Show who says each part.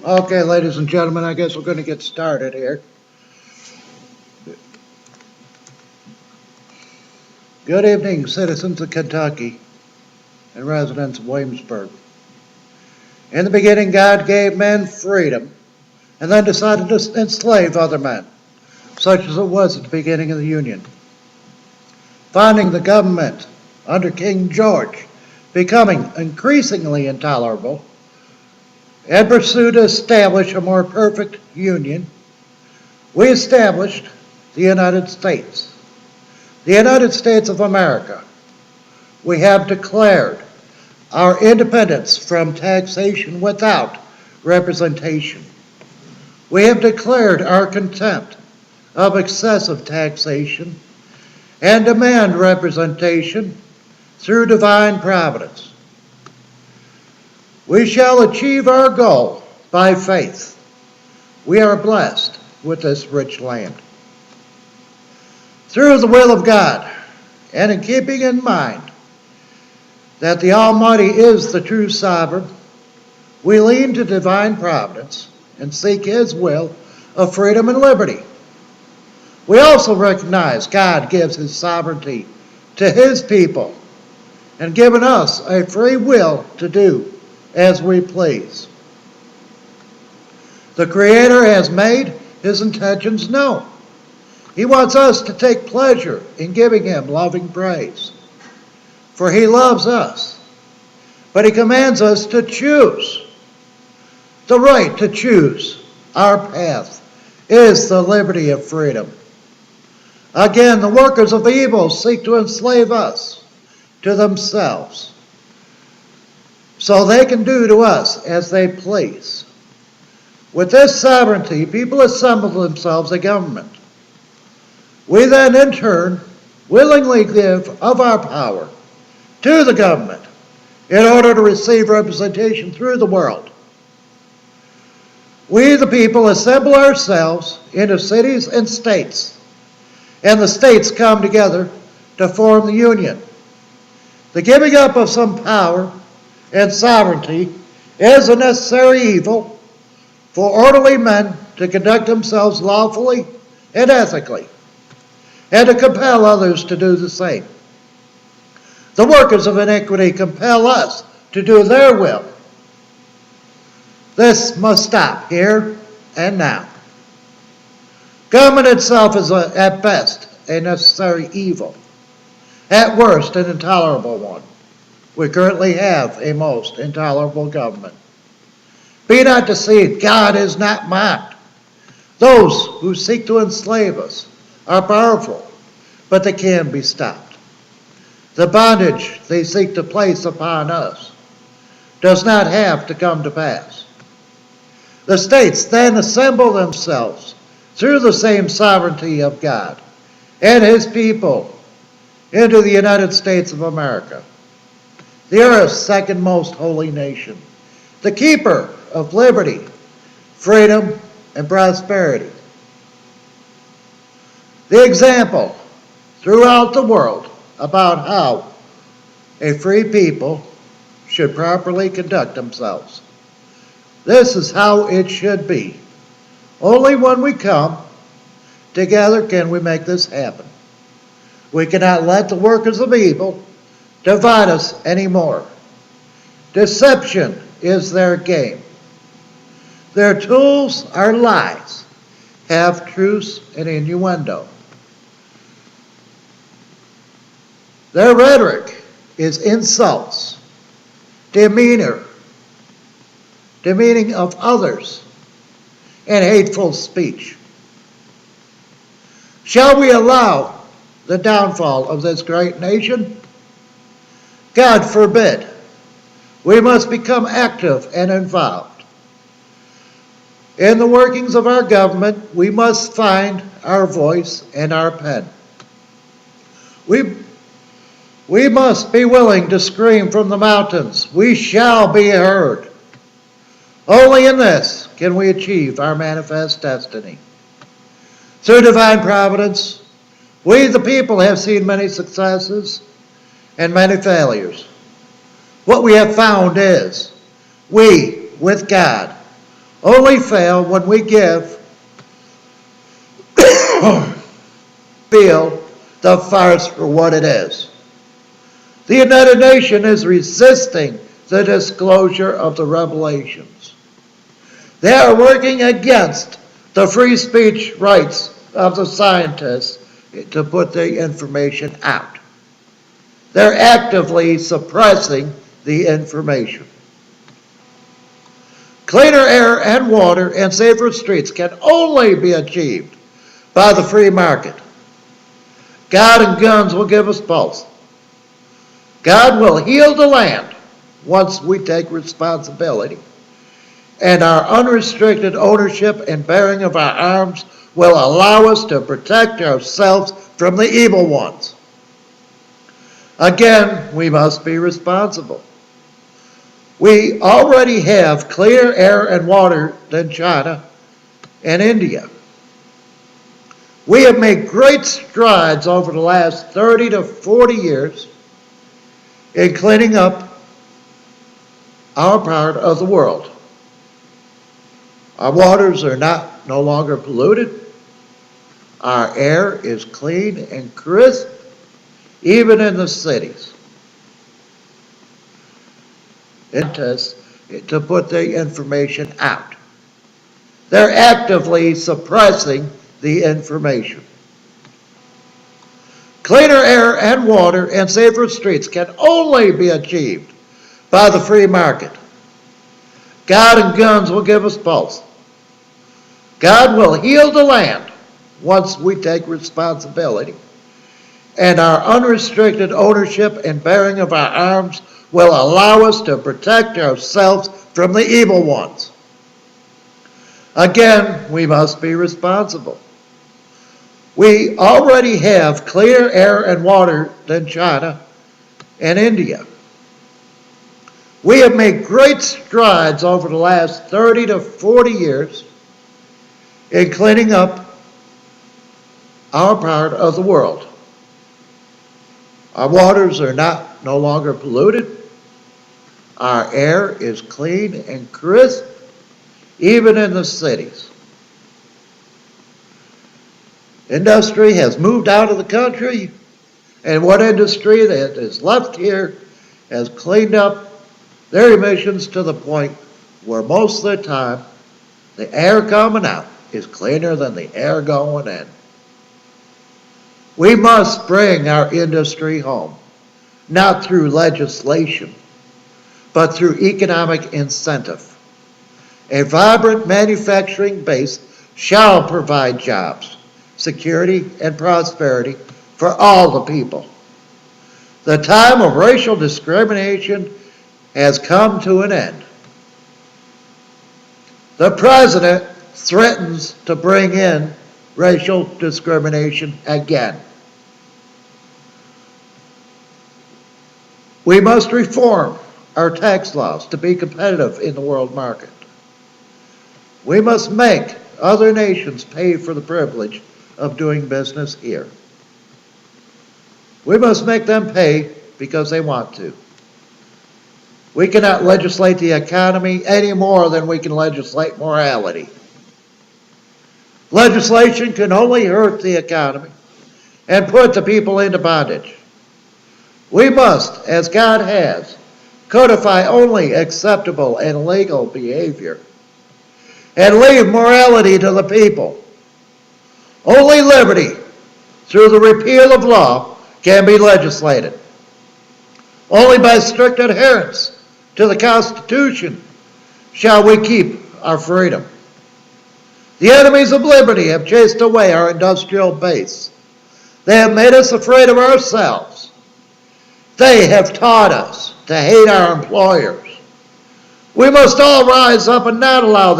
Speaker 1: Okay, ladies and gentlemen, I guess we're going to get started here. Good evening, citizens of Kentucky and residents of Williamsburg. In the beginning, God gave men freedom and then decided to enslave other men, such as it was at the beginning of the Union. Finding the government under King George becoming increasingly intolerable and pursued to establish a more perfect union, we established the United States. The United States of America. We have declared our independence from taxation without representation. We have declared our contempt of excessive taxation and demand representation through divine providence. We shall achieve our goal by faith. We are blessed with this rich land. Through the will of God, and in keeping in mind that the Almighty is the true sovereign, we lean to divine providence and seek His will of freedom and liberty. We also recognize God gives His sovereignty to His people and given us a free will to do as we please. The Creator has made His intentions known. He wants us to take pleasure in giving Him loving praise, for He loves us, but He commands us to choose. The right to choose our path is the liberty of freedom. Again, the workers of evil seek to enslave us to themselves, so they can do to us as they please. With this sovereignty, people assemble themselves a government. We then, in turn, willingly give of our power to the government in order to receive representation through the world. We, the people, assemble ourselves into cities and states, and the states come together to form the Union. The giving up of some power and sovereignty is a necessary evil for orderly men to conduct themselves lawfully and ethically, and to compel others to do the same. The workers of iniquity compel us to do their will. This must stop here and now. Government itself is at best a necessary evil, at worst an intolerable one. We currently have a most intolerable government. Be not deceived, God is not mocked. Those who seek to enslave us are powerful, but they can be stopped. The bondage they seek to place upon us does not have to come to pass. The states then assemble themselves through the same sovereignty of God and His people into the United States of America, the earth's second most holy nation, the keeper of liberty, freedom, and prosperity. The example throughout the world about how a free people should properly conduct themselves. This is how it should be. Only when we come together can we make this happen. We cannot let the workers of evil divide us anymore. Deception is their game. Their tools are lies, half-truths, and innuendo. Their rhetoric is insults, demeaning of others, and hateful speech. Shall we allow the downfall of this great nation? God forbid. We must become active and involved. In the workings of our government, we must find our voice and our pen. We must be willing to scream from the mountains, "We shall be heard." Only in this can we achieve our manifest destiny. Through divine providence, we the people have seen many successes and many failures. What we have found is, we, with God, only fail when we feel the farce for what it is. The United Nations is resisting the disclosure of the revelations. They are working against the free speech rights of the scientists to put the information out. They're actively suppressing the information. Cleaner air and water and safer streets can only be achieved by the free market. God and guns will give us both. God will heal the land once we take responsibility. And our unrestricted ownership and bearing of our arms will allow us to protect ourselves from the evil ones. Again, we must be responsible. We already have cleaner air and water than China and India. We have made great strides over the last 30 to 40 years in cleaning up our part of the world. Our waters are no longer polluted. Our air is clean and crisp, even in the cities. To put the information out. They're actively suppressing the information. Cleaner air and water and safer streets can only be achieved by the free market. God and guns will give us both. God will heal the land once we take responsibility. And our unrestricted ownership and bearing of our arms will allow us to protect ourselves from the evil ones. Again, we must be responsible. We already have cleaner air and water than China and India. We have made great strides over the last 30 to 40 years in cleaning up our part of the world. Our waters are no longer polluted. Our air is clean and crisp, even in the cities. Industry has moved out of the country, and what industry that is left here has cleaned up their emissions to the point where most of the time the air coming out is cleaner than the air going in. We must bring our industry home, not through legislation, but through economic incentive. A vibrant manufacturing base shall provide jobs, security, and prosperity for all the people. The time of racial discrimination has come to an end. The president threatens to bring in racial discrimination again. We must reform our tax laws to be competitive in the world market. We must make other nations pay for the privilege of doing business here. We must make them pay because they want to. We cannot legislate the economy any more than we can legislate morality. Legislation can only hurt the economy and put the people into bondage. We must, as God has, codify only acceptable and legal behavior and leave morality to the people. Only liberty through the repeal of law can be legislated. Only by strict adherence to the Constitution shall we keep our freedom. The enemies of liberty have chased away our industrial base. They have made us afraid of ourselves. They have taught us to hate our employers. We must all rise up and not allow them